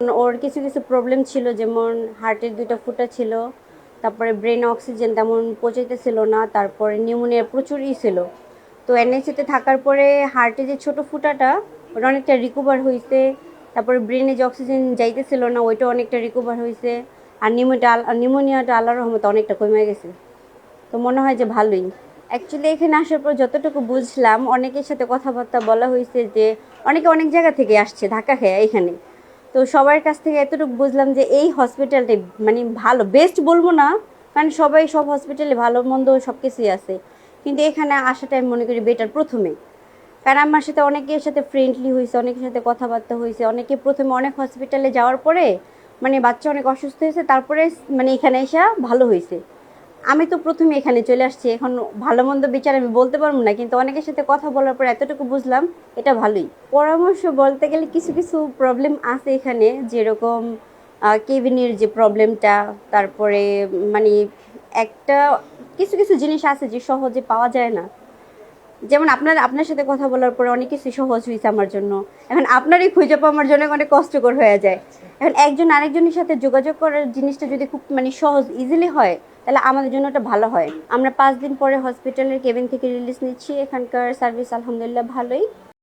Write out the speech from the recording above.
ওর কিছু কিছু প্রবলেম ছিল, যেমন হার্টের 2টা ফুটা ছিল, তারপরে ব্রেন অক্সিজেন তেমন পৌঁছাইতেছিল না, তারপরে নিউমোনিয়া প্রচুরই ছিল। তো এনআইসিতে থাকার পরে হার্টে যে ছোট ফুটাটা ওটা অনেকটা রিকভার হয়েছে, তারপরে ব্রেনে যে অক্সিজেন যাইতেছিল না ওইটা অনেকটা রিকভার হয়েছে, আর নিউমোনিয়াটা আল্লাহর রহমতে অনেকটা কমে গেছে। তো মনে হয় যে ভালোই। অ্যাকচুয়ালি এখানে আসার পর যতটুকু বুঝলাম, অনেকের সাথে কথাবার্তা বলা হয়েছে যে অনেকে অনেক জায়গা থেকে আসছে ধাক্কা খেয়ে এখানে। তো সবার কাছ থেকে এতটুকু বুঝলাম যে এই হসপিটালটাই মানে ভালো, বেস্ট বলবো না, কারণ সবাই সব হসপিটালে ভালো মন্দ সব কিছুই আছে, কিন্তু এখানে আসাটা আমি মনে করি বেটার প্রথমে। কারণ আমার সাথে অনেকের সাথে ফ্রেন্ডলি হয়েছে, অনেকের সাথে কথাবার্তা হয়েছে, অনেকে প্রথমে অনেক হসপিটালে যাওয়ার পরে মানে বাচ্চা অনেক অসুস্থ হয়েছে, তারপরে মানে এখানে এসে ভালো হয়েছে। আমি তো প্রথমে এখানে চলে আসছি, এখন ভালো মন্দ বিচার আমি বলতে পারবো না, কিন্তু অনেকের সাথে কথা বলার পর এতটুকু বুঝলাম এটা ভালোই। পরামর্শ বলতে গেলে কিছু কিছু প্রবলেম আছে এখানে, যেরকম কেবিনের যে প্রবলেমটা, তারপরে মানে একটা কিছু কিছু জিনিস আছে যে সহজে পাওয়া যায় না। যেমন আপনার আপনার সাথে কথা বলার পরে অনেক কিছু সহজ হয়েছে আমার জন্য। এখন আপনারই খুঁজে পাওয়া আমার জন্য অনেক কষ্টকর হয়ে যায়। এখন একজন আরেকজনের সাথে যোগাযোগ করার জিনিসটা যদি খুব মানে সহজ ইজিলি হয়, তাহলে আমাদের জন্য এটা ভালো হয়। আমরা 5 দিন পরে হসপিটালের কেবিন থেকে রিলিজ নিচ্ছি, এখানকার সার্ভিস আলহামদুলিল্লাহ ভালোই।